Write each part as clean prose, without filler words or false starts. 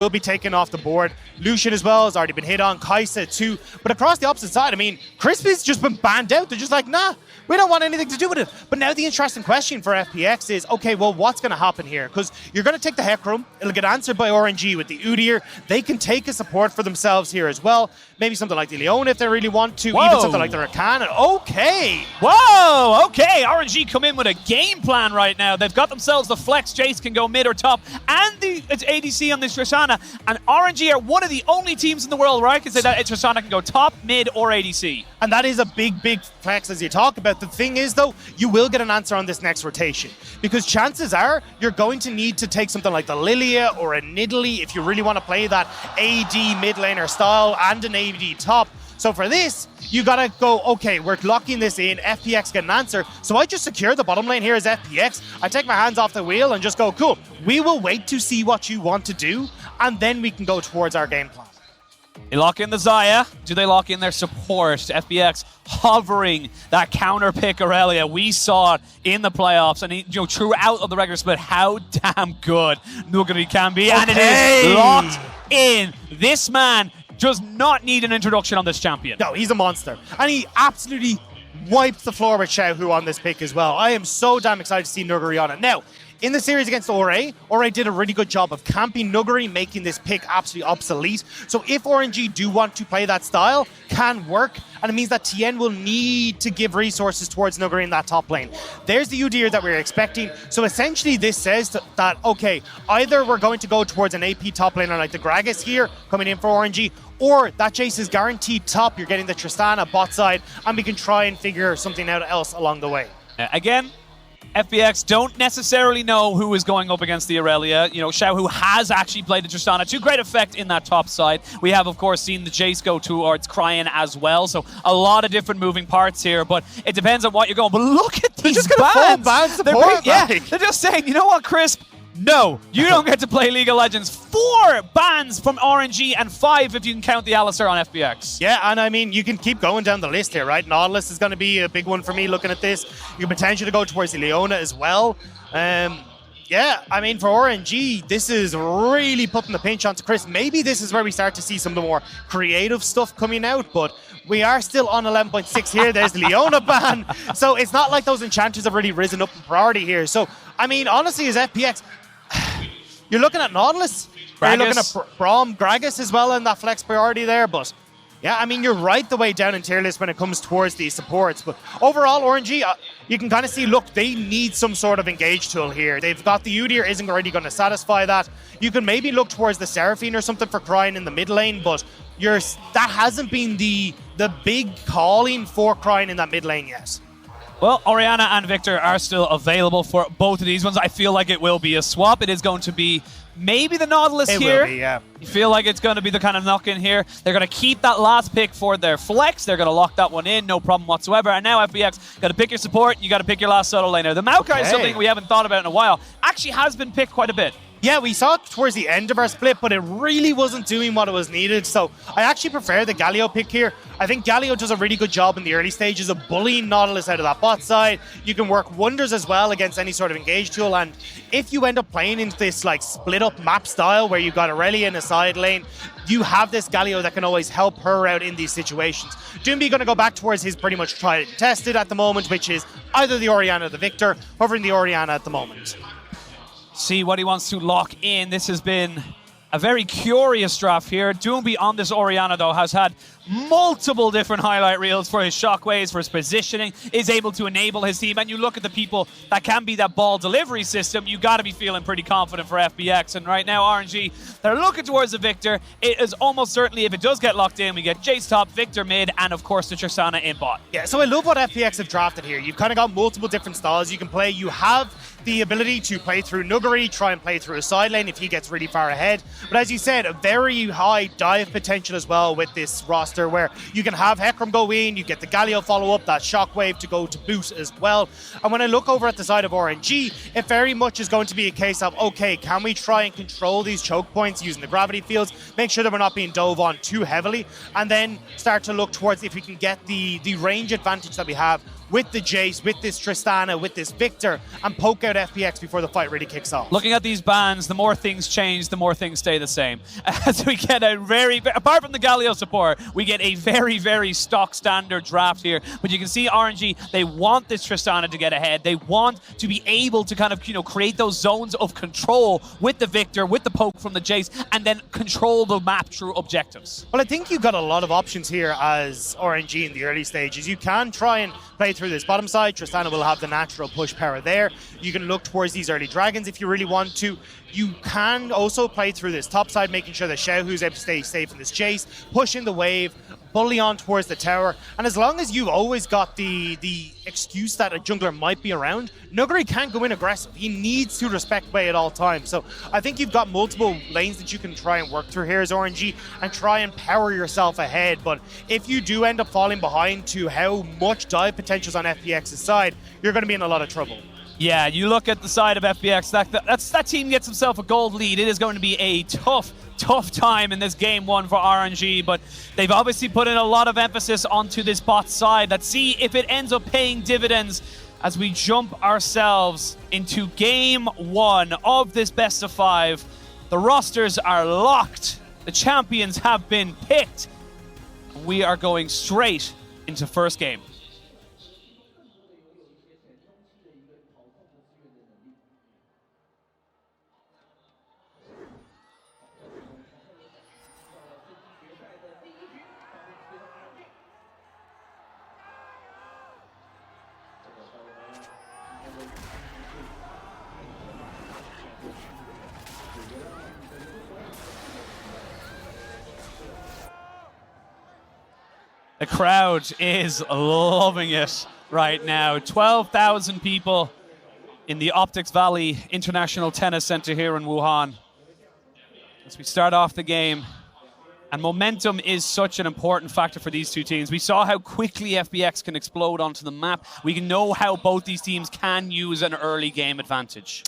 will be taken off the board. Lucian as well has already been hit on. Kai'Sa too. But across the opposite side, I mean, Crispy's just been banned out. They're just like, nah, we don't want anything to do with it. But now the interesting question for FPX is, okay, well, what's going to happen here? Because you're going to take the Hecarim. It'll get answered by RNG with the Udyr. They can take a support for themselves here as well. Maybe something like the Leona if they really want to. Whoa. Even something like the Rakan. Okay. Whoa, okay. RNG come in with a game plan right now. They've got themselves the flex. Jayce can go mid or top. And it's ADC on this Tristana. And RNG are one of the only teams in the world where I can say that Tristana can go top, mid, or ADC. And that is a big, big flex as you talk about. The thing is, though, you will get an answer on this next rotation. Because chances are you're going to need to take something like the Lilia or a Nidalee if you really want to play that AD mid laner style and an AD top. So for this, you got to go, okay, we're locking this in. FPX get an answer. So I just secure the bottom lane here as FPX. I take my hands off the wheel and just go, cool. We will wait to see what you want to do, and then we can go towards our game plan. They lock in the Xayah. Do they lock in their support? FPX hovering that counter pick Irelia. We saw it in the playoffs and throughout of the regular split how damn good Nuguri can be. Okay. And it is locked in. This man does not need an introduction on this champion. No, he's a monster. And he absolutely wiped the floor with Xiaohu on this pick as well. I am so damn excited to see Nuguri on it. Now, in the series against Ore did a really good job of camping Nuguri, making this pick absolutely obsolete. So if RNG do want to play that style, can work, and it means that Tian will need to give resources towards Nuguri in that top lane. There's the Udyr that we're expecting. So essentially this says that, okay, either we're going to go towards an AP top laner like the Gragas here, coming in for RNG, or that Jayce is guaranteed top, you're getting the Tristana bot side, and we can try and figure something out else along the way. Again, FPX don't necessarily know who is going up against the Irelia. You know, Xiaohu has actually played the Tristana to great effect in that top side. We have, of course, seen the Jayce go towards Cryin as well. So a lot of different moving parts here, but it depends on what you're going. But look at these bans. They're just saying, you know what, Crisp? No, you don't get to play League of Legends. 4 bans from RNG and 5 if you can count the Alistar on FPX. Yeah, and I mean, you can keep going down the list here, right? Nautilus is going to be a big one for me looking at this. You can potentially go towards the Leona as well. Yeah, I mean, for RNG, this is really putting the pinch onto Chris. Maybe this is where we start to see some of the more creative stuff coming out, but we are still on 11.6 here. There's the Leona ban. So it's not like those enchanters have really risen up in priority here. So, I mean, honestly, as FPX, you're looking at Nautilus. You're looking at Braum, Gragas as well in that flex priority there. But yeah, I mean, you're right the way down in tier list when it comes towards these supports. But overall, RNG, you can kind of see, look, they need some sort of engage tool here. They've got the Udyr, isn't already going to satisfy that. You can maybe look towards the Seraphine or something for Cryin in the mid lane, but that hasn't been the big calling for Cryin in that mid lane yet. Well, Orianna and Viktor are still available for both of these ones. I feel like it will be a swap. It is going to be maybe the Nautilus here. It will be, yeah. You feel like it's going to be the kind of knock-in here. They're going to keep that last pick for their flex. They're going to lock that one in, no problem whatsoever. And now FPX, got to pick your support. You got to pick your last solo laner. The Maokai is something we haven't thought about in a while. Actually has been picked quite a bit. Yeah, we saw it towards the end of our split, but it really wasn't doing what it was needed. So I actually prefer the Galio pick here. I think Galio does a really good job in the early stages of bullying Nautilus out of that bot side. You can work wonders as well against any sort of engage tool. And if you end up playing into this like split up map style where you've got Irelia in a side lane, you have this Galio that can always help her out in these situations. Doinb going to go back towards his pretty much tried and tested at the moment, which is either the Orianna or the Viktor, hovering the Orianna at the moment. See what he wants to lock in. This has been a very curious draft here. Doinb on this Orianna, though, has had multiple different highlight reels for his shockwaves, for his positioning, is able to enable his team. And you look at the people that can be that ball delivery system, you got to be feeling pretty confident for FPX. And right now, RNG, they're looking towards the Viktor. It is almost certainly, if it does get locked in, we get Jayce top, Viktor mid, and of course the Tristana in bot. Yeah, so I love what FPX have drafted here. You've kind of got multiple different styles you can play. You have the ability to play through Nuguri, try and play through a side lane if he gets really far ahead. But as you said, a very high dive potential as well with this roster Viktor, where you can have Hecarim go in, you get the Galio follow up, that shockwave to go to boot as well. And when I look over at the side of RNG, it very much is going to be a case of, okay, can we try and control these choke points using the gravity fields, make sure that we're not being dove on too heavily, and then start to look towards if we can get the range advantage that we have with the Jayce, with this Tristana, with this Viktor, and poke out FPX before the fight really kicks off. Looking at these bans, the more things change, the more things stay the same. As we get a apart from the Galio support, we get a very stock standard draft here. But you can see RNG, they want this Tristana to get ahead. They want to be able to kind of, create those zones of control with the Viktor, with the poke from the Jayce, and then control the map through objectives. Well, I think you've got a lot of options here as RNG in the early stages. You can try and play through this bottom side. Tristana will have the natural push power there. You can look towards these early dragons if you really want to. You can also play through this top side, making sure that Xiaohu is able to stay safe in this Jayce, pushing the wave, bully on towards the tower. And as long as you've always got the excuse that a jungler might be around, Nuguri can't go in aggressive. He needs to respect play at all times. So I think you've got multiple lanes that you can try and work through here as RNG and try and power yourself ahead. But if you do end up falling behind to how much dive potential is on FPX's side, you're going to be in a lot of trouble. Yeah, you look at the side of FPX, that team gets himself a gold lead. It is going to be a tough time in this game one for RNG, but they've obviously put in a lot of emphasis onto this bot side. Let's see if it ends up paying dividends as we jump ourselves into game one of this best of 5. The rosters are locked. The champions have been picked. We are going straight into first game. The crowd is loving it right now. 12,000 people in the Optics Valley International Tennis Center here in Wuhan. As we start off the game, and momentum is such an important factor for these two teams. We saw how quickly FPX can explode onto the map. We can know how both these teams can use an early game advantage.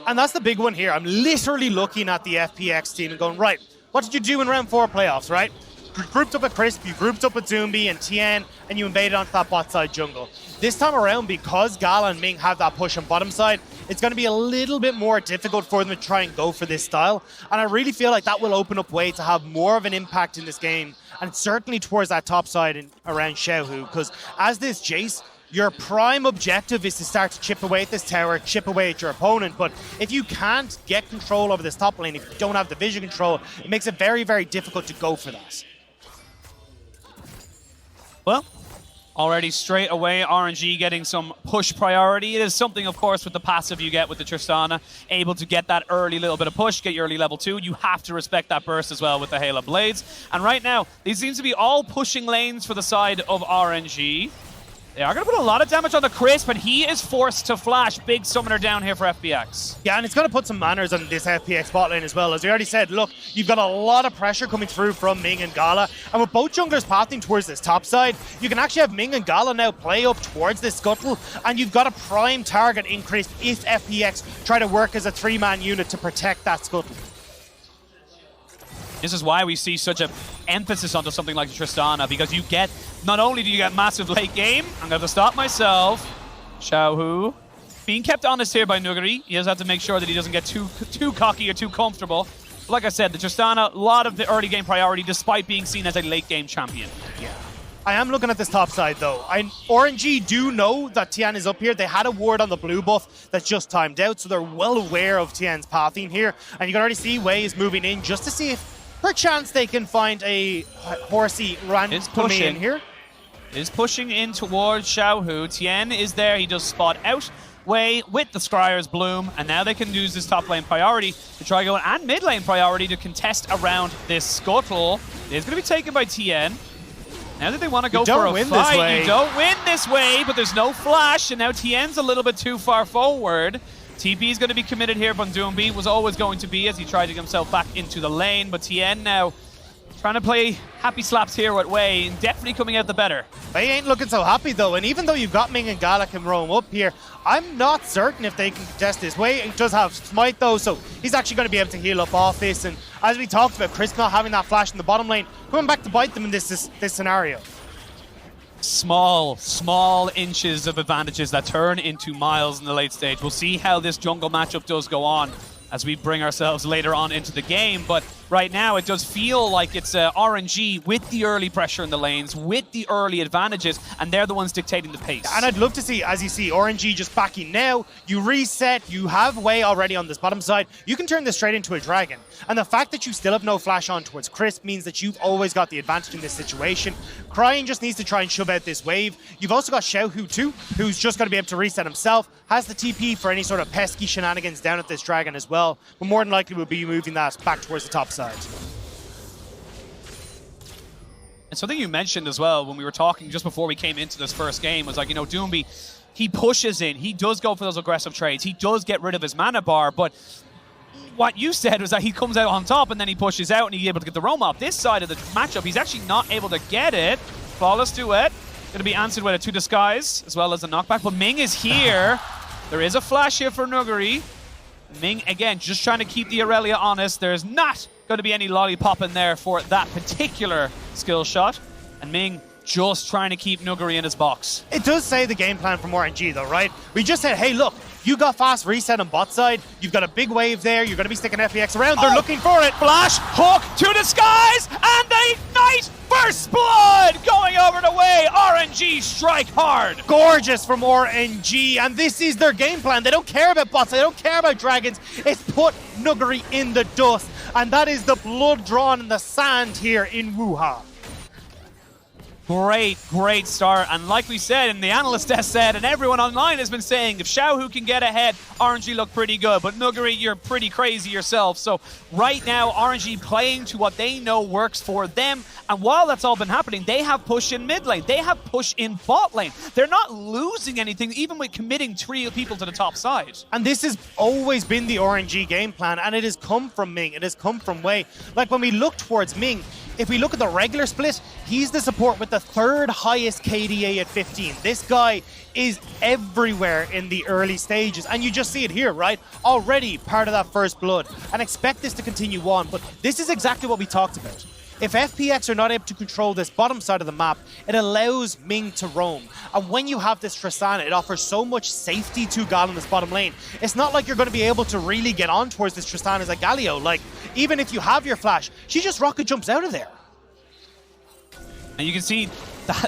And that's the big one here. I'm literally looking at the FPX team and going, right, what did you do in round 4 playoffs, right? You grouped up with Crisp, you grouped up with Doinb and Tian, and you invaded onto that bot side jungle. This time around, because Gala and Ming have that push on bottom side, it's going to be a little bit more difficult for them to try and go for this style. And I really feel like that will open up way to have more of an impact in this game, and certainly towards that top side and around Xiaohu, because as this Jayce, your prime objective is to start to chip away at this tower, chip away at your opponent. But if you can't get control over this top lane, if you don't have the vision control, it makes it very, very difficult to go for that. Well, already straight away, RNG getting some push priority. It is something, of course, with the passive you get with the Tristana, able to get that early little bit of push, get your early level 2. You have to respect that burst as well with the Halo Blades. And right now, these seem to be all pushing lanes for the side of RNG. They are going to put a lot of damage on the Crisp, but he is forced to flash. Big summoner down here for FPX. Yeah, and it's going to put some manners on this FPX bot lane as well. As we already said, look, you've got a lot of pressure coming through from Ming and Gala. And with both junglers pathing towards this top side, you can actually have Ming and Gala now play up towards this scuttle. And you've got a prime target increase if FPX try to work as a 3-man unit to protect that scuttle. This is why we see such an emphasis onto something like Tristana, because you get, not only do you get massive late game, I'm going to stop myself. Xiaohu being kept honest here by Nuguri. He does have to make sure that he doesn't get too cocky or too comfortable. But like I said, the Tristana, a lot of the early game priority despite being seen as a late game champion. Yeah. I am looking at this top side though. RNG do know that Tian is up here. They had a ward on the blue buff that's just timed out, so they're well aware of Tian's pathing here. And you can already see Wei is moving in just to see if perchance they can find a horsey run coming in here. Is pushing in towards Xiaohu. Tian is there. He does spot out Wei with the Scryer's Bloom, and now they can use this top lane priority to try going, and mid lane priority to contest around this scuttle. It's going to be taken by Tian. Now that they want to go for a fight, you don't win this way, but there's no flash, and now Tian's a little bit too far forward. TP is going to be committed here, but Doinb was always going to be as he tried to get himself back into the lane. But Tian now Trying to play happy slaps here with Wei, and definitely coming out the better. They ain't looking so happy though, and even though you've got Ming and Gala can roam up here, I'm not certain if they can contest this. Wei does have Smite though, so he's actually going to be able to heal up off this, and as we talked about, Chris not having that flash in the bottom lane, coming back to bite them in this scenario. Small inches of advantages that turn into miles in the late stage. We'll see how this jungle matchup does go on as we bring ourselves later on into the game, but right now it does feel like it's RNG with the early pressure in the lanes, with the early advantages, and they're the ones dictating the pace. And I'd love to see, as you see, RNG just backing now, you reset, you have Wei already on this bottom side, you can turn this straight into a dragon. And the fact that you still have no flash on towards Chris means that you've always got the advantage in this situation. Cryin just needs to try and shove out this wave. You've also got Xiaohu too, who's just going to be able to reset himself, has the TP for any sort of pesky shenanigans down at this dragon as well, but more than likely will be moving that back towards the top side. And something you mentioned as well when we were talking just before we came into this first game was like, you know, Doinb, he pushes in, he does go for those aggressive trades, he does get rid of his mana bar, but what you said was that he comes out on top and then he pushes out and he's able to get the roam up. This side of the matchup, he's actually not able to get it. Flawless duet. Going to be answered with a 2 disguise as well as a knockback, but Ming is here. There is a flash here for Nuguri. Ming, again, just trying to keep the Irelia honest. There's not going to be any lollipop in there for that particular skill shot. And Ming just trying to keep Nuguri in his box. It does say the game plan from RNG though, right? We just said, hey, look, you got fast reset on bot side. You've got a big wave there. You're going to be sticking FPX around. They're looking for it. Flash, hook, 2 disguise, and they ignite. First blood going over the way. RNG strike hard. Gorgeous from RNG, and this is their game plan. They don't care about bots. They don't care about dragons. It's put Nuguri in the dust, and that is the blood drawn in the sand here in Wuha. Great start, and like we said, and the analyst desk said, and everyone online has been saying, if Xiaohu can get ahead, RNG look pretty good, but Nuguri, you're pretty crazy yourself. So right now, RNG playing to what they know works for them, and while that's all been happening, they have push in mid lane, they have push in bot lane. They're not losing anything, even with committing 3 people to the top side. And this has always been the RNG game plan, and it has come from Ming, it has come from Wei. Like when we look towards Ming, if we look at the regular split, he's the support with the 3rd highest KDA at 15. This guy is everywhere in the early stages, and you just see it here, right? Already part of that first blood, and expect this to continue on, but this is exactly what we talked about. If FPX are not able to control this bottom side of the map, it allows Ming to roam. And when you have this Tristana, it offers so much safety to Gala in this bottom lane. It's not like you're going to be able to really get on towards this Tristana as a Galio. Like, even if you have your flash, she just rocket jumps out of there. And you can see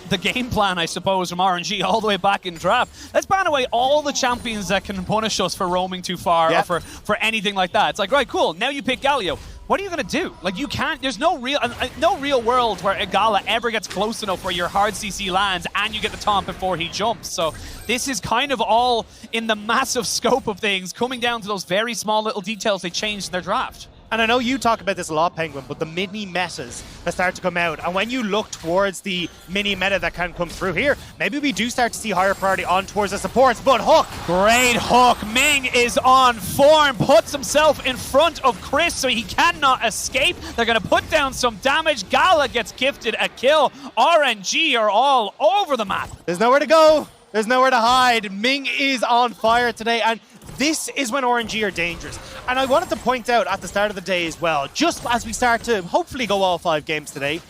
the game plan, I suppose, from RNG all the way back in draft. Let's ban away all the champions that can punish us for roaming too far or for anything like that. It's like, right, cool, now you pick Galio. What are you going to do? Like, you can't, there's no real world where a Gala ever gets close enough where your hard CC lands and you get the taunt before he jumps. So this is kind of all in the massive scope of things, coming down to those very small little details they changed in their draft. And I know you talk about this a lot, Penguin, but the mini metas that start to come out, and when you look towards the mini meta that can come through here, maybe we do start to see higher priority on towards the supports, but Hook! Great hook. Ming is on form, puts himself in front of Chris so he cannot escape. They're going to put down some damage. Gala gets gifted a kill. RNG are all over the map. There's nowhere to go. There's nowhere to hide. Ming is on fire today, and this is when RNG are dangerous. And I wanted to point out at the start of the day as well, just as we start to hopefully go all 5 games today,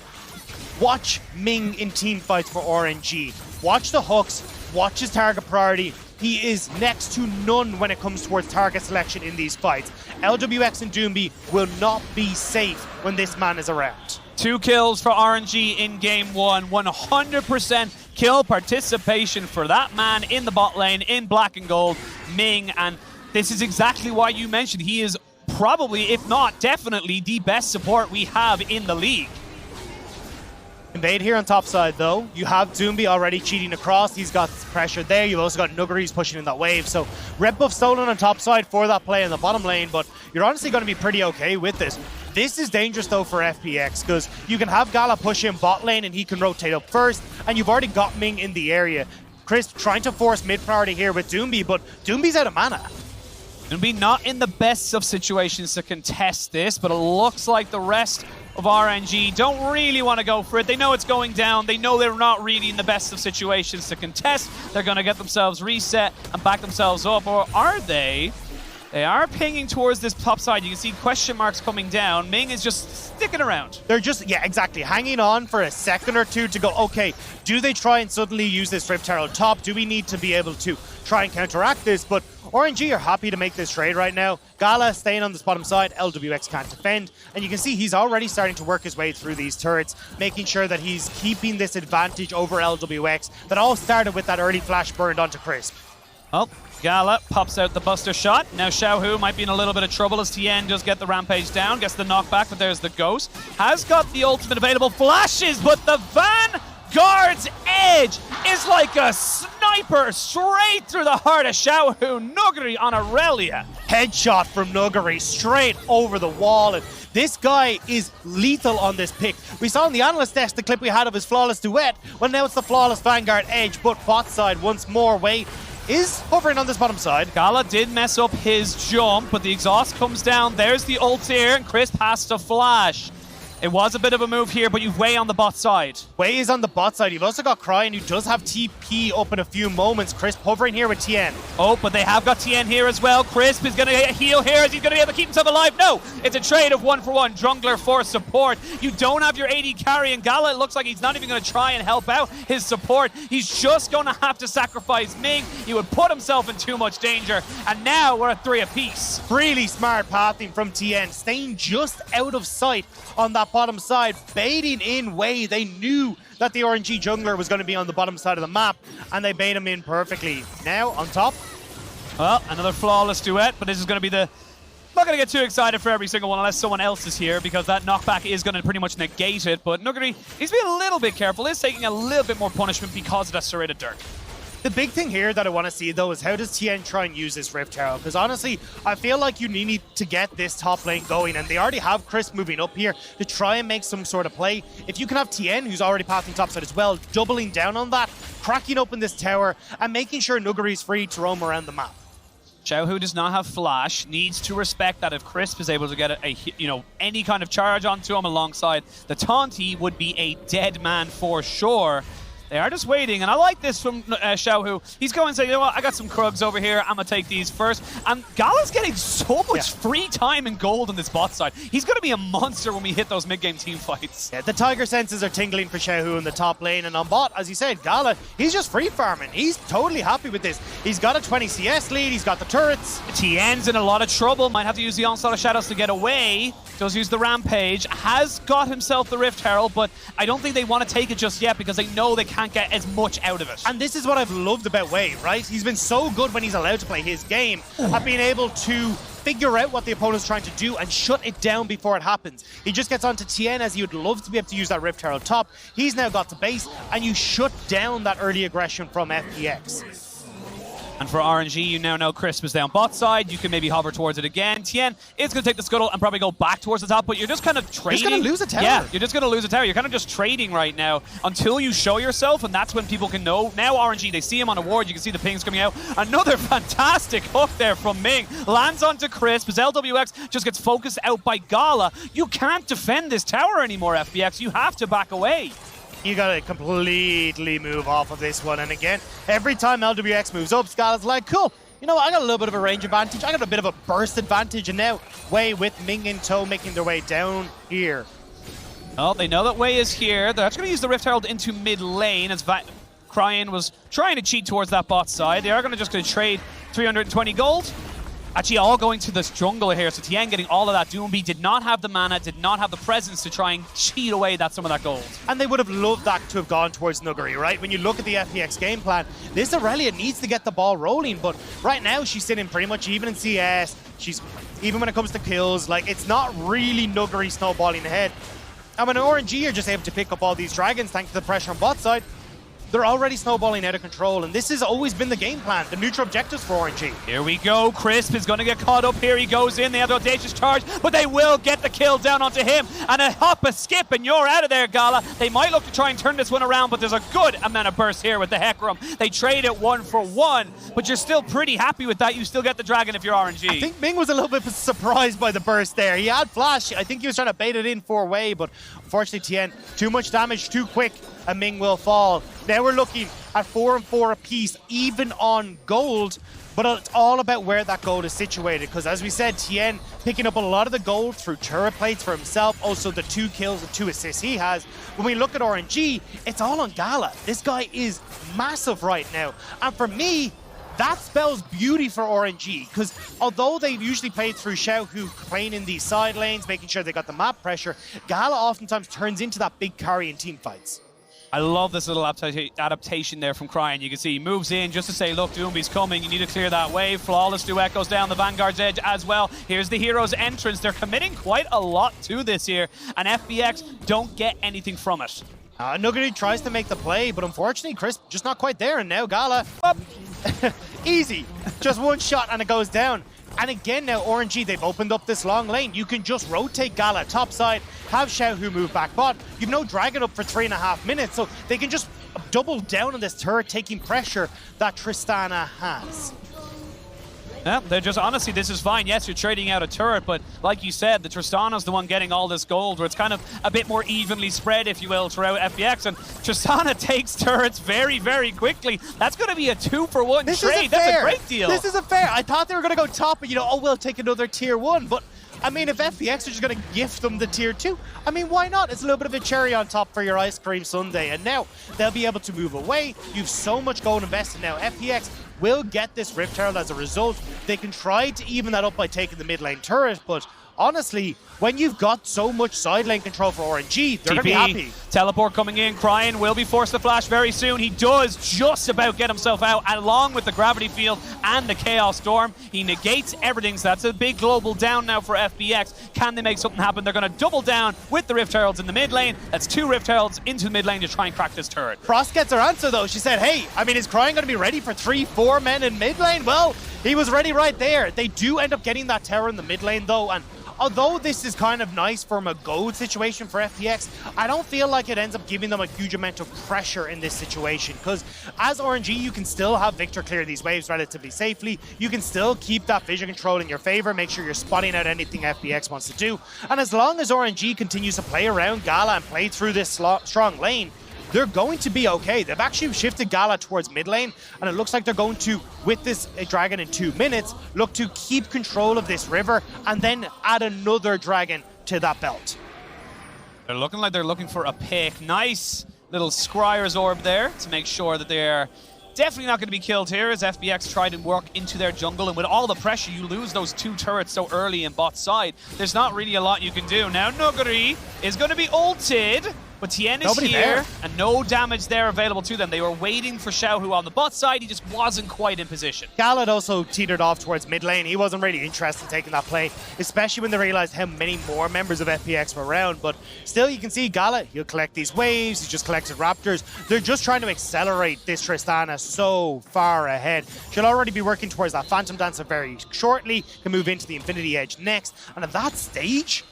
watch Ming in team fights for RNG. Watch the hooks, watch his target priority. He is next to none when it comes towards target selection in these fights. Lwx and Doinb will not be safe when this man is around. 2 kills for RNG in game 1, 100% kill participation for that man in the bot lane in black and gold, Ming, and this is exactly why you mentioned he is probably, if not definitely, the best support we have in the league. Invade here on top side though. You have Doinb already cheating across. He's got pressure there. You've also got Nuguri who's pushing in that wave. So red buff stolen on top side for that play in the bottom lane, but you're honestly going to be pretty okay with this. This is dangerous though for FPX because you can have Gala push in bot lane and he can rotate up first, and you've already got Ming in the area. Chris trying to force mid priority here with Doinb, but Doinb's out of mana. Doinb not in the best of situations to contest this, but it looks like the rest of RNG don't really want to go for it. They know it's going down. They know they're not really in the best of situations to contest. They're going to get themselves reset and back themselves up. Or are they? They are pinging towards this top side. You can see question marks coming down. Ming is just sticking around. They're just, yeah, exactly, hanging on for a second or two to go, okay, do they try and suddenly use this Rift Herald top? Do we need to be able to try and counteract this? But RNG are happy to make this trade right now. Gala staying on this bottom side, Lwx can't defend. And you can see he's already starting to work his way through these turrets, making sure that he's keeping this advantage over Lwx that all started with that early flash burned onto Crisp. Oh, Gala pops out the buster shot. Now Xiaohu might be in a little bit of trouble as Tian does get the rampage down, gets the knockback, but there's the ghost. Has got the ultimate available, flashes, but the Vanguard's edge is like a sniper straight through the heart of Xiaohu. Nuguri on Irelia. Headshot from Nuguri straight over the wall. And this guy is lethal on this pick. We saw on the analyst desk the clip we had of his flawless duet. Well, now it's the flawless Vanguard edge, but bot side once more. Wei is hovering on this bottom side. Gala did mess up his jump, but the exhaust comes down. There's the ult here, and Crisp has to flash. It was a bit of a move here, but you've Wei on the bot side. Wei is on the bot side. You've also got Cryin, who does have TP up in a few moments. Crisp hovering here with Tian. Oh, but they have got Tian here as well. Crisp is going to get a heal here. Is he going to be able to keep himself alive? No, it's a trade of 1-for-1. Jungler for support. You don't have your AD carry, and Gala, it looks like he's not even going to try and help out his support. He's just going to have to sacrifice Ming. He would put himself in too much danger, and now we're at 3 apiece. Really smart pathing from Tian, staying just out of sight on that bottom side, baiting in Wei. They knew that the RNG jungler was going to be on the bottom side of the map, and they bait him in perfectly. Now, on top. Well, another flawless duet, but this is going to be the... I'm not going to get too excited for every single one unless someone else is here, because that knockback is going to pretty much negate it. But Nuguri, he's being a little bit careful. He's taking a little bit more punishment because of that serrated dirt. The big thing here that I want to see, though, is how does Tian try and use this Rift Herald? Because honestly, I feel like you need to get this top lane going, and they already have Crisp moving up here to try and make some sort of play. If you can have Tian, who's already pathing topside as well, doubling down on that, cracking open this tower, and making sure Nuguri's free to roam around the map. Xiaohu does not have flash, needs to respect that if Crisp is able to get any kind of charge onto him alongside the taunt, he would be a dead man for sure. They are just waiting, and I like this from Xiaohu. He's going and saying, you know what, I got some Krugs over here, I'm going to take these first. And Gala's getting so much free time and gold on this bot side. He's going to be a monster when we hit those mid-game team fights. Yeah, the tiger senses are tingling for Xiaohu in the top lane, and on bot, as you said, Gala, he's just free farming. He's totally happy with this. He's got a 20 CS lead, he's got the turrets. Tian's in a lot of trouble, might have to use the Onslaught of Shadows to get away. Does use the Rampage, has got himself the Rift Herald, but I don't think they want to take it just yet because they know they can't get as much out of it. And this is what I've loved about Wei, right? He's been so good when he's allowed to play his game at being able to figure out what the opponent's trying to do and shut it down before it happens. He just gets onto Tian as he would love to be able to use that Rift Herald top. He's now got the base, and you shut down that early aggression from FPX. And for RNG, you now know Crisp is down bot side. You can maybe hover towards it again. Tian is going to take the scuttle and probably go back towards the top, but you're just kind of trading. You're just going to lose a tower. Yeah, you're just going to lose a tower. You're kind of just trading right now until you show yourself, and that's when people can know. Now RNG, they see him on a ward. You can see the pings coming out. Another fantastic hook there from Ming. Lands onto Crisp as Lwx just gets focused out by Gala. You can't defend this tower anymore, FPX. You have to back away. You gotta completely move off of this one. And again, every time Lwx moves up, Scala's like, cool, you know what, I got a little bit of a range advantage, I got a bit of a burst advantage, and now Wei with Ming in tow making their way down here. Oh, they know that Wei is here. They're actually going to use the Rift Herald into mid lane as Cryin was trying to cheat towards that bot side. They are going to trade 320 gold. Actually, all going to this jungle here. So Tian getting all of that. Doinb did not have the mana, did not have the presence to try and cheat away some of that gold. And they would have loved that to have gone towards Nuguri, right? When you look at the FPX game plan, this Irelia needs to get the ball rolling, but right now she's sitting pretty much even in CS. She's even when it comes to kills, like it's not really Nuguri snowballing ahead. And when RNG are just able to pick up all these dragons thanks to the pressure on bot side, they're already snowballing out of control, and this has always been the game plan, the neutral objectives for RNG. Here we go. Crisp is going to get caught up here. He goes in. They have the audacious charge, but they will get the kill down onto him. And a hop, a skip, and you're out of there, Gala. They might look to try and turn this one around, but there's a good amount of burst here with the Hecarim. They trade it 1 for 1, but you're still pretty happy with that. You still get the dragon if you're RNG. I think Ming was a little bit surprised by the burst there. He had flash. I think he was trying to bait it in 4-way, but unfortunately, Tian, too much damage, too quick, and Ming will fall. Now we're looking at 4 and 4 apiece, even on gold, but it's all about where that gold is situated, because as we said, Tian picking up a lot of the gold through turret plates for himself, also the 2 kills and 2 assists he has. When we look at RNG, it's all on Gala. This guy is massive right now, and for me, that spells beauty for RNG, because although they've usually played through Xiaohu playing in these side lanes, making sure they got the map pressure, Gala oftentimes turns into that big carry in team fights. I love this little adaptation there from Cryin. You can see he moves in just to say, look, Doinb's coming. You need to clear that wave. Flawless duet goes down the Vanguard's edge as well. Here's the hero's entrance. They're committing quite a lot to this here, and FPX don't get anything from it. Nuguri tries to make the play, but unfortunately, Crisp just not quite there, and now Gala, up. Easy. Just one shot and it goes down. And again now, RNG, they've opened up this long lane. You can just rotate Gala topside, have Xiaohu move back bot. You've no dragon up for 3.5 minutes, so they can just double down on this turret, taking pressure that Tristana has. Yeah, they're just, honestly, this is fine. Yes, you're trading out a turret, but like you said, the Tristana's the one getting all this gold, where it's kind of a bit more evenly spread, if you will, throughout FPX, and Tristana takes turrets very, very quickly. That's going to be a 2-for-1 trade. That's a great deal. This isn't fair. I thought they were going to go top, and we'll take another tier 1, but I mean, if FPX are just going to gift them the tier 2, I mean, why not? It's a little bit of a cherry on top for your ice cream sundae, and now they'll be able to move away. You've so much gold invested now. FPX will get this Rift Herald as a result. They can try to even that up by taking the mid lane turret, but honestly, when you've got so much side lane control for RNG, they're going to be happy. Teleport coming in. Cryin will be forced to flash very soon. He does just about get himself out, along with the gravity field and the chaos storm. He negates everything, so that's a big global down now for FPX. Can they make something happen? They're going to double down with the Rift Heralds in the mid lane. That's 2 Rift Heralds into the mid lane to try and crack this turret. Frost gets her answer though. She said, hey, I mean, is Cryin going to be ready for 3-4 men in mid lane? Well, he was ready right there. They do end up getting that tower in the mid lane though, and although this is kind of nice from a gold situation for FPX, I don't feel like it ends up giving them a huge amount of pressure in this situation, because as RNG, you can still have Viktor clear these waves relatively safely. You can still keep that vision control in your favor, make sure you're spotting out anything FPX wants to do. And as long as RNG continues to play around Gala and play through this strong lane, they're going to be okay. They've actually shifted Gala towards mid lane, and it looks like they're going to, with this dragon in 2 minutes, look to keep control of this river and then add another dragon to that belt. They're looking like they're looking for a pick. Nice little Scryer's orb there to make sure that they're definitely not going to be killed here, as FPX tried and work into their jungle, and with all the pressure, you lose those 2 turrets so early in bot side. There's not really a lot you can do. Now Nuguri is going to be ulted, but Tian is here, and no damage there available to them. They were waiting for Xiaohu on the bot side. He just wasn't quite in position. Gala also teetered off towards mid lane. He wasn't really interested in taking that play, especially when they realized how many more members of FPX were around. But still, you can see Gala, he'll collect these waves. He just collected Raptors. They're just trying to accelerate this Tristana so far ahead. She'll already be working towards that Phantom Dancer very shortly, can move into the Infinity Edge next. And at that stage,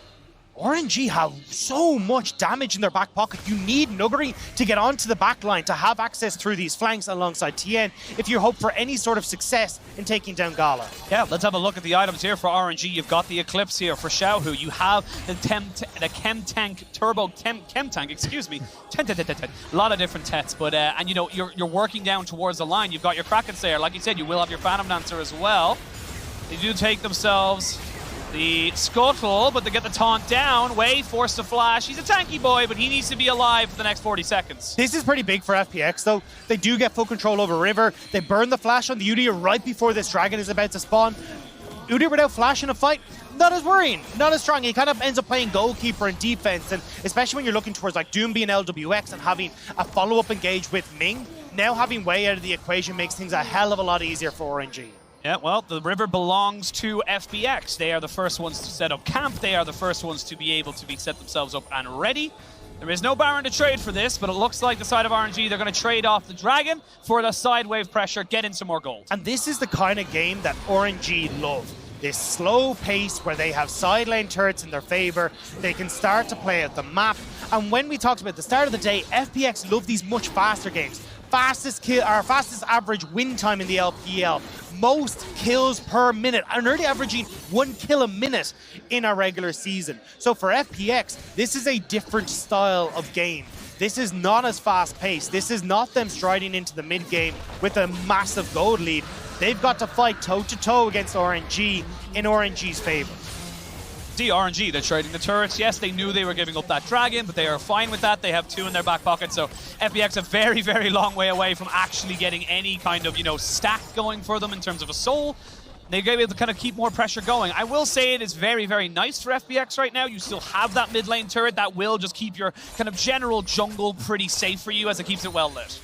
RNG have so much damage in their back pocket. You need Nuguri to get onto the back line to have access through these flanks alongside Tian if you hope for any sort of success in taking down Gala. Yeah, let's have a look at the items here for RNG. You've got the Eclipse here for Xiaohu. You have the Chem Tank, excuse me. A lot of different tets, but and you know, you're working down towards the line. You've got your Kraken Slayer. Like you said, you will have your Phantom Dancer as well. They do take themselves the Scuttle, but they get the taunt down. Way forced to flash. He's a tanky boy, but he needs to be alive for the next 40 seconds. This is pretty big for FPX, though. They do get full control over River. They burn the flash on the Udyr right before this dragon is about to spawn. Udyr without flash in a fight, not as worrying, not as strong. He kind of ends up playing goalkeeper and defense, and especially when you're looking towards like Doinb and Lwx and having a follow-up engage with Ming, now having Way out of the equation makes things a hell of a lot easier for RNG. Yeah, well, the river belongs to FPX. They are the first ones to set up camp. They are the first ones to be able to set themselves up and ready. There is no Baron to trade for this, but it looks like the side of RNG, they're going to trade off the Dragon for the side wave pressure, get in some more gold. And this is the kind of game that RNG love. This slow pace where they have side lane turrets in their favor. They can start to play out the map. And when we talked about the start of the day, FPX love these much faster games. Fastest average win time in the LPL. Most kills per minute, and nearly averaging 1 kill a minute in a regular season. So for FPX, this is a different style of game. This is not as fast-paced. This is not them striding into the mid-game with a massive gold lead. They've got to fight toe-to-toe against RNG in RNG's favor. RNG, they're trading the turrets. Yes, they knew they were giving up that Dragon, but they are fine with that. They have 2 in their back pocket, so FPX a very, very long way away from actually getting any kind of, stack going for them in terms of a soul. They're able to kind of keep more pressure going. I will say it is very, very nice for FPX right now. You still have that mid lane turret that will just keep your kind of general jungle pretty safe for you as it keeps it well lit.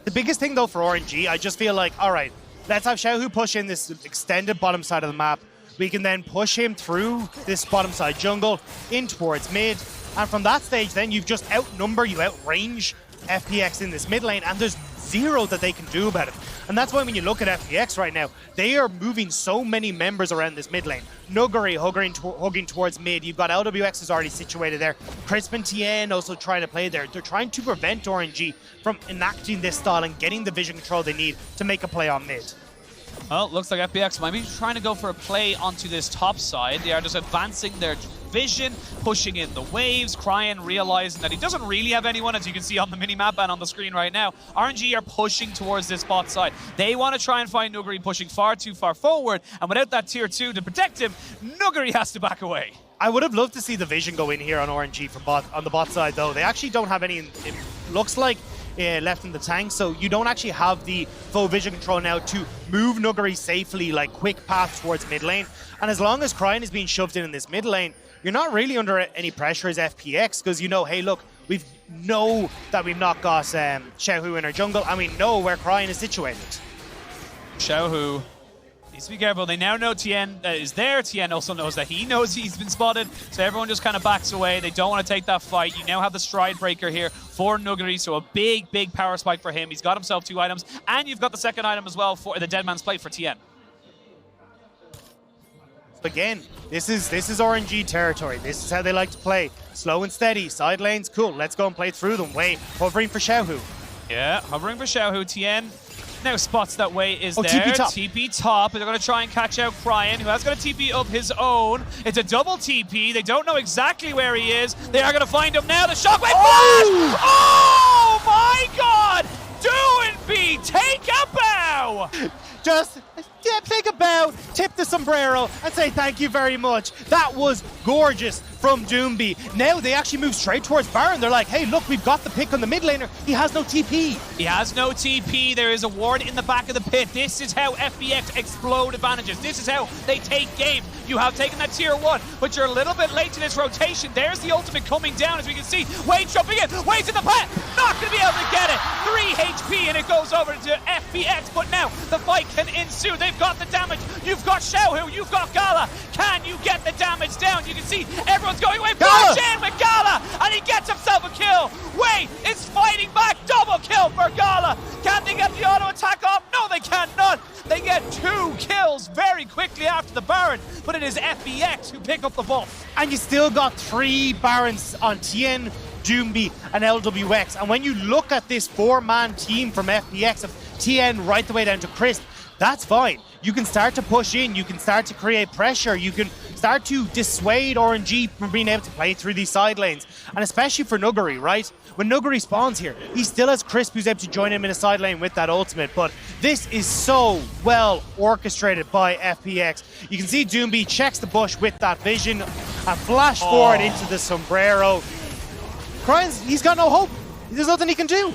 The biggest thing, though, for RNG, I just feel like, all right, let's have Xiaohu push in this extended bottom side of the map. We can then push him through this bottom side jungle in towards mid. And from that stage, then you've just you outrange FPX in this mid lane, and there's zero that they can do about it. And that's why when you look at FPX right now, they are moving so many members around this mid lane. Nuguri hugging towards mid. You've got Lwx is already situated there. Crisp and Tian also trying to play there. They're trying to prevent RNG from enacting this style and getting the vision control they need to make a play on mid. Well, looks like FPX might be trying to go for a play onto this top side. They are just advancing their vision, pushing in the waves. Cryin realizing that he doesn't really have anyone, as you can see on the minimap and on the screen right now. RNG are pushing towards this bot side. They want to try and find Nuguri pushing far too far forward, and without that tier 2 to protect him, Nuguri has to back away. I would have loved to see the vision go in here on RNG on the bot side, though. They actually don't have any, it looks like, left in the tank, so you don't actually have the full vision control now to move Nuguri safely, like quick path towards mid lane. And as long as Cryin is being shoved in this mid lane, you're not really under any pressure as FPX, because hey, look, we know that we've not got Xiaohu in our jungle, and we know where Cryin is situated. Xiaohu needs to be careful. They now know Tian is there. Tian also knows that he knows he's been spotted, so everyone just kind of backs away. They don't want to take that fight. You now have the stride breaker here for Nuguri, so a big, big power spike for him. He's got himself 2 items, and you've got the second item as well for the Dead Man's Plate for Tian. Again, this is RNG territory. This is how they like to play. Slow and steady, side lanes, cool. Let's go and play through them. Way hovering for Xiaohu. Yeah, hovering for Xiaohu. Tian now spots that Way is there. TP top. TP top. They're going to try and catch out Cryin, who has got a TP of his own. It's a double TP. They don't know exactly where he is. They are going to find him now. The shockwave flash! Oh my god! Doinb, take a bow! Just take a bow, tip the sombrero, and say thank you very much. That was gorgeous from Doinb. Now they actually move straight towards Baron. They're like, hey, look, we've got the pick on the mid laner. He has no TP. He has no TP. There is a ward in the back of the pit. This is how FPX explode advantages. This is how they take game. You have taken that tier 1, but you're a little bit late to this rotation. There's the ultimate coming down, as we can see. Wade jumping in. Wade's in the pit. Not going to be able to get it. 3 HP, and it goes over to FPX, but now the fight can ensue. They've got the damage. You've got Xiaohu. You've got Gala. Can you get the damage down? You can see everyone's going away. Flash in with Gala, and he gets himself a kill. Wade is fighting back. Double kill for Gala. Can they get the auto attack off? No, they cannot. They get 2 kills very quickly after the Baron, but it is FPX who pick up the buff. And you still got 3 Barons on Tian, Doinb, and Lwx. And when you look at this 4-man team from FPX of Tian right the way down to Crisp, that's fine. You can start to push in, you can start to create pressure, you can start to dissuade RNG from being able to play through these side lanes. And especially for Nuguri, right? When Nuguri spawns here, he still has Crisp who's able to join him in a side lane with that ultimate, but this is so well orchestrated by FPX. You can see Doinb checks the bush with that vision and flash forward into the sombrero. Cryin, he's got no hope. There's nothing he can do.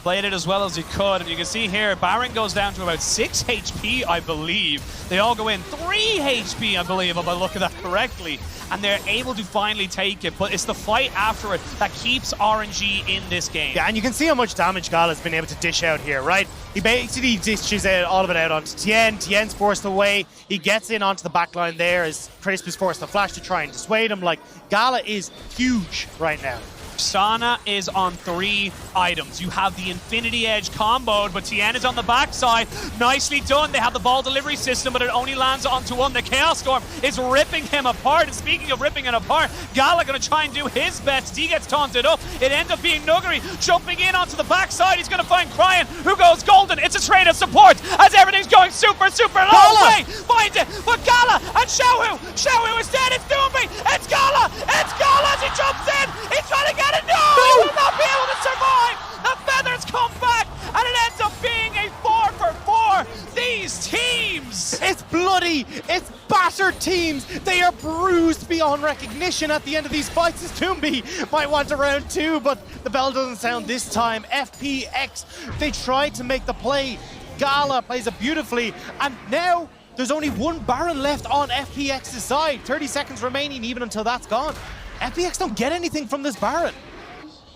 Played it as well as he could, and you can see here, Baron goes down to about 6 HP, I believe. They all go in 3 HP, I believe, if I look at that correctly, and they're able to finally take it, but it's the fight after it that keeps RNG in this game. Yeah, and you can see how much damage Gala's been able to dish out here, right? He basically dishes all of it out onto Tian. Tian's forced away. He gets in onto the backline there as Crisp is forced to flash to try and dissuade him. Like, Gala is huge right now. Tristana is on 3 items. You have the Infinity Edge comboed, but Tian is on the backside. Nicely done. They have the ball delivery system, but it only lands onto 1. The Chaos Storm is ripping him apart. And speaking of ripping it apart, Gala going to try and do his best. He gets taunted up. It ends up being Nuguri jumping in onto the backside. He's going to find Cryin, who goes golden. It's a trade of support as everything's going super low. Wait, finds it, but Gala and Xiaohu is dead. It's Doinb. It's Gala as he jumps in. He's trying to get it. No, he will not be able to survive. The feathers come back, and it ends up being a 4-for-4. These teams. It's bloody. It's battered teams. They are bruised beyond recognition at the end of these fights. As Doinb might want a round 2, but the bell doesn't sound this time. FPX, they tried to make the play. Gala plays it beautifully, and now there's only 1 Baron left on FPX's side. 30 seconds remaining even until that's gone. FPX don't get anything from this Baron.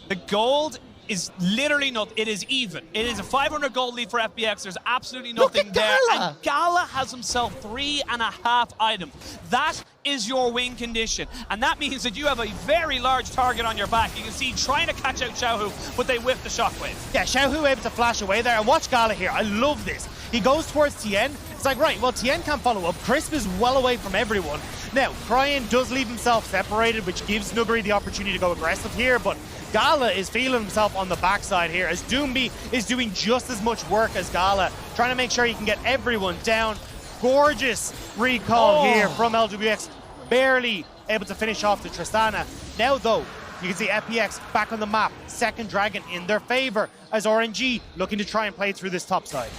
The gold is literally nothing. It is even. It is a 500 gold lead for FPX. There's absolutely nothing there. Gala. And Gala has himself 3.5 items. That is your win condition. And that means that you have a very large target on your back. You can see trying to catch out Xiaohu, but they whip the shockwave. Yeah, Xiaohu able to flash away there. And watch Gala here. I love this. He goes towards Tian. It's like, right, well, Tian can't follow up. Crisp is well away from everyone. Now, Cryin does leave himself separated, which gives Nuguri the opportunity to go aggressive here, but Gala is feeling himself on the backside here as Doinb is doing just as much work as Gala, trying to make sure he can get everyone down. Gorgeous recall here from Lwx, barely able to finish off the Tristana. Now though, you can see FPX back on the map, second dragon in their favor as RNG looking to try and play through this top side.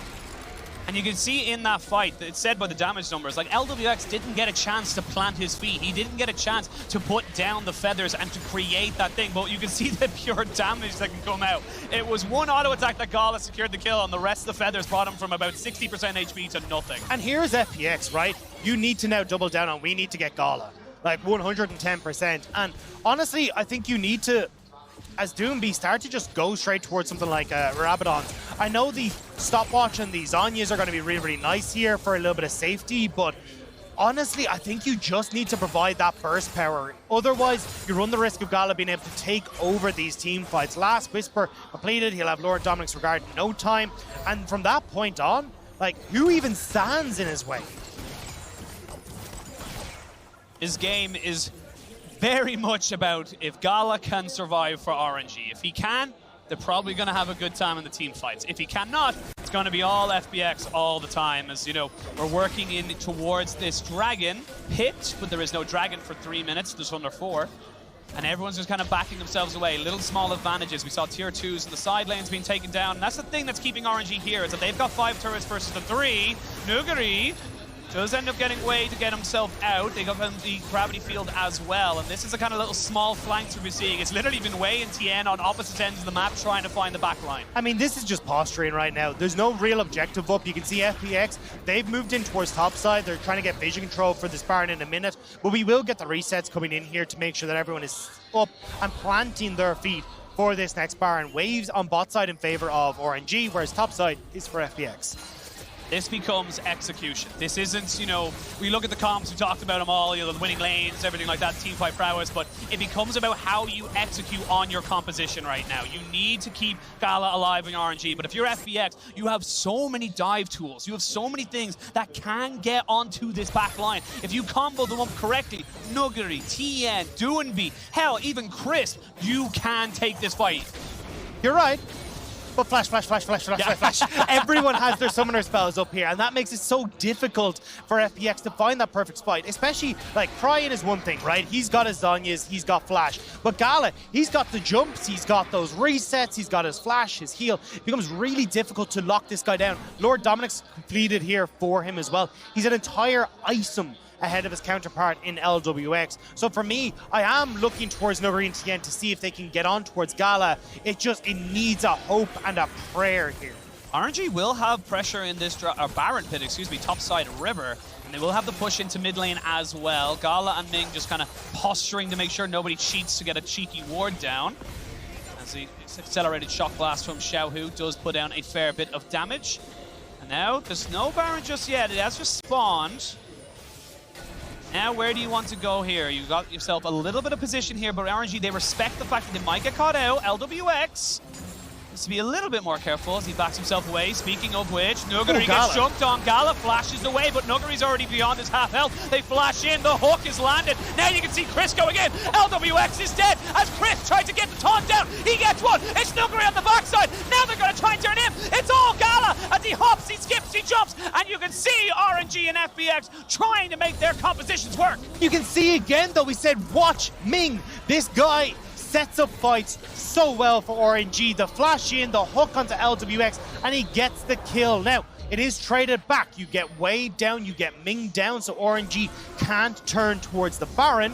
And you can see in that fight, it's said by the damage numbers, like Lwx didn't get a chance to plant his feet. He didn't get a chance to put down the feathers and to create that thing. But you can see the pure damage that can come out. It was 1 auto attack that Gala secured the kill, and the rest of the feathers brought him from about 60% HP to nothing. And here's FPX, right? You need to now double down on, we need to get Gala. Like 110%. And honestly, I think you need to, as Doinb, start to just go straight towards something like Rabadons. I know the stopwatch and the Zhonya's are going to be really nice here for a little bit of safety, but honestly, I think you just need to provide that burst power. Otherwise, you run the risk of Gala being able to take over these team fights. Last Whisper completed, he'll have Lord Dominic's regard in no time, and from that point on, like, who even stands in his way? His game is very much about if Gala can survive for RNG. If he can, they're probably going to have a good time in the team fights. If he cannot, it's going to be all FPX all the time. As you know, we're working in towards this dragon pit, but there is no dragon for 3 minutes, just under 4. And everyone's just kind of backing themselves away. Little small advantages. We saw tier 2s in the side lanes being taken down. And that's the thing that's keeping RNG here, is that they've got 5 turrets versus the 3. Nuguri does end up getting way to get himself out. They got the gravity field as well, and this is the kind of little small flanks we're seeing. It's literally been Wei and Tian on opposite ends of the map trying to find the back line. I mean, this is just posturing right now. There's no real objective up. You can see FPX, they've moved in towards topside. They're trying to get vision control for this Baron in a minute, but we will get the resets coming in here to make sure that everyone is up and planting their feet for this next Baron. Waves on bot side in favor of RNG, whereas top side is for FPX. This becomes execution. This isn't, you know, we look at the comps, we talked about them all, you know, the winning lanes, everything like that, team fight prowess, but it becomes about how you execute on your composition right now. You need to keep Gala alive in RNG, but if you're FPX, you have so many dive tools. You have so many things that can get onto this back line. If you combo them up correctly, Nuguri, Tian, Doinb, hell, even Crisp, you can take this fight. You're right. But flash. Everyone has their summoner spells up here, and that makes it so difficult for FPX to find that perfect spot. Especially, like, Cryin is one thing, right? He's got his Zhonya's, he's got flash. But Gala, he's got the jumps, he's got those resets, he's got his flash, his heal. It becomes really difficult to lock this guy down. Lord Dominic's completed here for him as well. He's an entire item ahead of his counterpart in Lwx. So for me, I am looking towards Nuguri and Tian to see if they can get on towards Gala. It needs a hope and a prayer here. RNG will have pressure in this Baron pit, topside river, and they will have the push into mid lane as well. Gala and Ming just kind of posturing to make sure nobody cheats to get a cheeky ward down. As the accelerated shock blast from Xiaohu does put down a fair bit of damage. And now there's no Baron just yet. It has just spawned. Now, where do you want to go here? You got yourself a little bit of position here, but RNG, they respect the fact that they might get caught out. Lwx needs to be a little bit more careful as he backs himself away. Speaking of which, Nuguri gets jumped on. Gala flashes away, but Nuguri's already beyond his half health. They flash in, the hook is landed. Now you can see Chris going in. Lwx is dead as Chris tried to get the taunt down. He gets one. It's Nuguri on the backside. Now they're going to try and turn him. It's all Gala as he hops, he skips, he jumps, and you can see RNG and FPX trying to make their compositions work. You can see again, though, we said, watch Ming. This guy sets up fights so well for RNG. The flash in, the hook onto Lwx, and he gets the kill. Now, it is traded back. You get Wade down, you get Ming down, so RNG can't turn towards the Baron.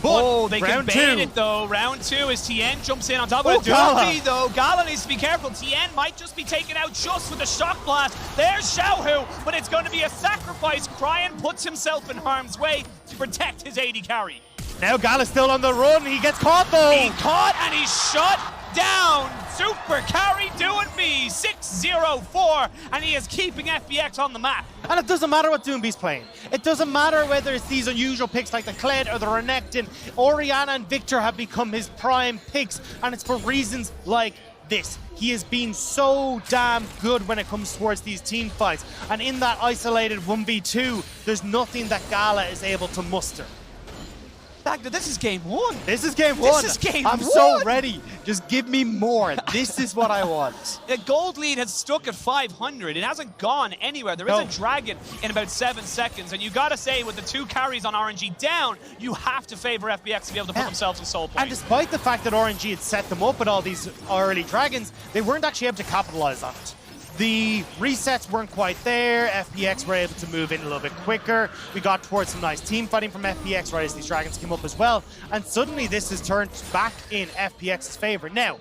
But they can bait it though. Round 2 as Tian jumps in on top of it. Gala. Though. Gala needs to be careful. Tian might just be taken out just with the shock blast. There's Xiaohu, but it's going to be a sacrifice. Cryin puts himself in harm's way to protect his AD carry. Now Gala's still on the run. He gets caught though. He caught and he's shut down. Super carry Doinb 6-0-4, and he is keeping FPX on the map. And it doesn't matter what Doinb's playing. It doesn't matter whether it's these unusual picks like the Kled or the Renekton. Orianna and Viktor have become his prime picks, and it's for reasons like this. He has been so damn good when it comes towards these team fights. And in that isolated 1v2, there's nothing that Gala is able to muster. Dagda, this is game 1. This is game 1. This is game 1. I'm so ready. Just give me more. This is what I want. The gold lead has stuck at 500. It hasn't gone anywhere. There is a dragon in about 7 seconds. And you got to say, with the 2 carries on RNG down, you have to favor FPX to be able to put themselves in soul play. And despite the fact that RNG had set them up with all these early dragons, they weren't actually able to capitalize on it. The resets weren't quite there. FPX were able to move in a little bit quicker. We got towards some nice team fighting from FPX right as these dragons came up as well. And suddenly this has turned back in FPX's favor. Now,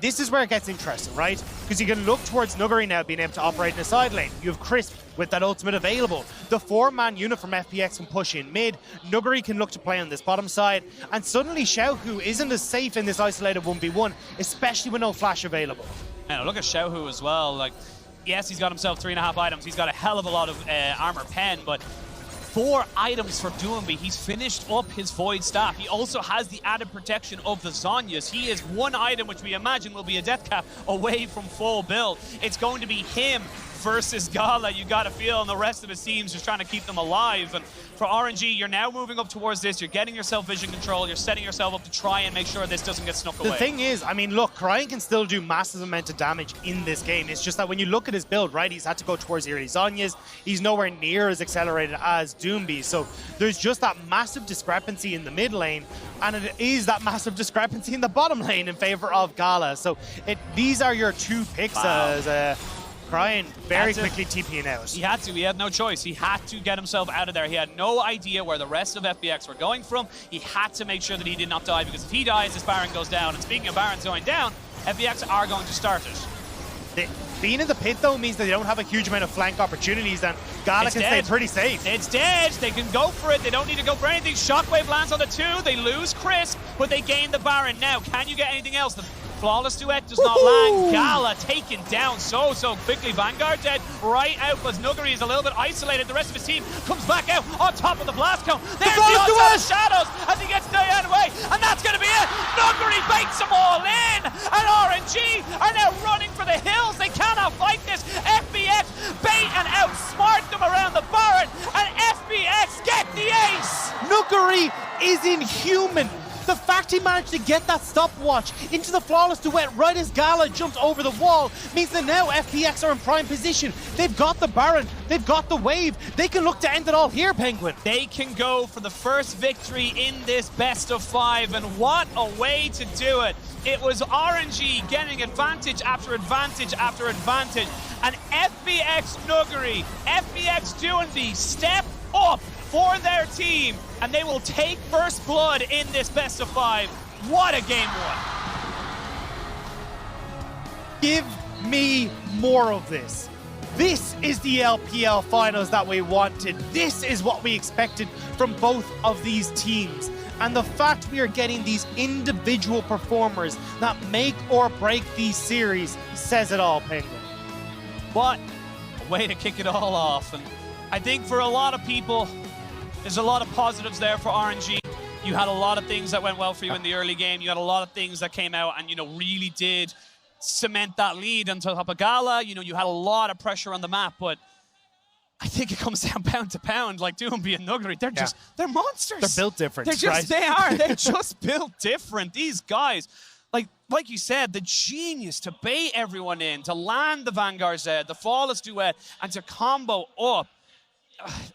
this is where it gets interesting, right? Because you can look towards Nuguri now being able to operate in the side lane. You have Crisp with that ultimate available. The 4-man unit from FPX can push in mid. Nuguri can look to play on this bottom side. And suddenly Xiaohu isn't as safe in this isolated 1v1, especially with no flash available. And look at Xiaohu as well. Like, yes, he's got himself 3.5 items. He's got a hell of a lot of armor pen, but 4 items for Doinb. He's finished up his Void Staff. He also has the added protection of the Zhonya's. He is 1 item, which we imagine will be a death cap, away from full build. It's going to be him versus Gala, you got to feel, and the rest of his team's just trying to keep them alive. And for RNG, you're now moving up towards this. You're getting yourself vision control. You're setting yourself up to try and make sure this doesn't get snuck away. The thing is, I mean, look, Cryin can still do massive amount of damage in this game. It's just that when you look at his build, right, he's had to go towards the early Zhonya's. He's nowhere near as accelerated as Doinb. So there's just that massive discrepancy in the mid lane, and it is that massive discrepancy in the bottom lane in favor of Gala. So these are your 2 picks as Cryin very quickly TPing out. He had to. He had no choice. He had to get himself out of there. He had no idea where the rest of FPX were going from. He had to make sure that he did not die, because if he dies, this Baron goes down. And speaking of Barons going down, FPX are going to start it. Being in the pit, though, means that they don't have a huge amount of flank opportunities, and Gala can stay pretty safe. It's dead. They can go for it. They don't need to go for anything. Shockwave lands on the 2. They lose Chris, but they gain the Baron. Now, can you get anything else? The flawless duet does not land. Gala taken down so quickly. Vanguard dead right out, because Nuguri is a little bit isolated. The rest of his team comes back out on top of the blast cone. There's the onset of shadows as he gets Diane away, and that's going to be it. Nuguri baits them all in, and RNG are now running for the hills. They cannot fight this. FPX bait and outsmart them around the Baron, and FPX get the ace. Nuguri is inhuman. The fact he managed to get that stopwatch into the flawless duet right as Gala jumped over the wall means that now FPX are in prime position. They've got the Baron, they've got the wave. They can look to end it all here, Penguin. They can go for the first victory in this best of 5, and what a way to do it. It was RNG getting advantage after advantage after advantage, and FPX Nuguri, FPX Doinb step up for their team, and they will take first blood in this best of 5. What a game 1. Give me more of this. This is the LPL finals that we wanted. This is what we expected from both of these teams. And the fact we are getting these individual performers that make or break these series says it all, Penguin. What a way to kick it all off. And I think for a lot of people, There's a lot of positives there for RNG. You had a lot of things that went well for you in the early game. You had a lot of things that came out and, really did cement that lead on top of Gala. You had a lot of pressure on the map, but I think it comes down pound to pound, like Doinb and Nuguri. They're monsters. They're built different, They're just built different. These guys, like you said, the genius to bait everyone in, to land the Vanguard Z, the Flawless Duet, and to combo up.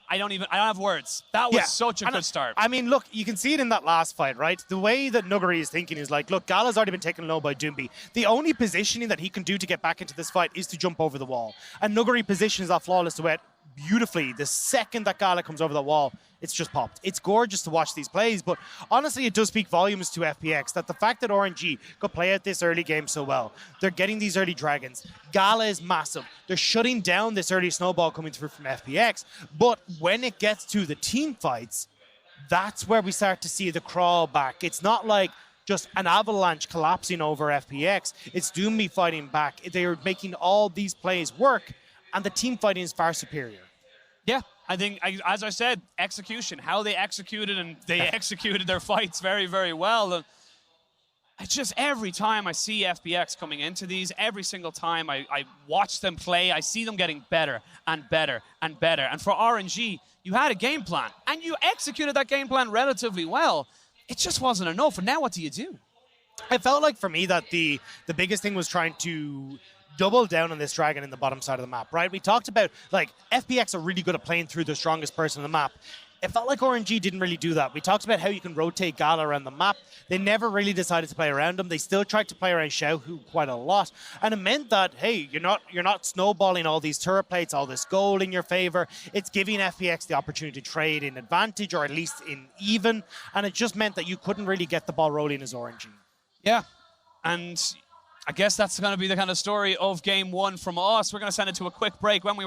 I don't have words. That was such a good start. I mean, look, you can see it in that last fight, right? The way that Nuguri is thinking is like, look, Gala's already been taken low by Doinb. The only positioning that he can do to get back into this fight is to jump over the wall. And Nuguri positions that Flawless Duet beautifully. The second that Gala comes over the wall, it's just popped. It's gorgeous to watch these plays, but honestly, it does speak volumes to FPX that the fact that RNG could play out this early game so well. They're getting these early dragons. Gala is massive. They're shutting down this early snowball coming through from FPX, but when it gets to the team fights, that's where we start to see the crawl back. It's not like just an avalanche collapsing over FPX. It's Doinb fighting back. They are making all these plays work, and the team fighting is far superior. Yeah, I think, as I said, execution, how they executed, and they executed their fights very, very well. And it's just every time I see FPX coming into these, every single time I watch them play, I see them getting better and better and better. And for RNG, you had a game plan, and you executed that game plan relatively well. It just wasn't enough, and now what do you do? I felt like for me that the biggest thing was trying to double down on this dragon in the bottom side of the map, right? We talked about, like, FPX are really good at playing through the strongest person on the map. It felt like RNG didn't really do that. We talked about how you can rotate Gala around the map. They never really decided to play around him. They still tried to play around Xiaohu quite a lot. And it meant that, hey, you're not snowballing all these turret plates, all this gold in your favor. It's giving FPX the opportunity to trade in advantage, or at least in even. And it just meant that you couldn't really get the ball rolling as RNG. Yeah, and I guess that's going to be the kind of story of game one from us. We're going to send it to a quick break. When we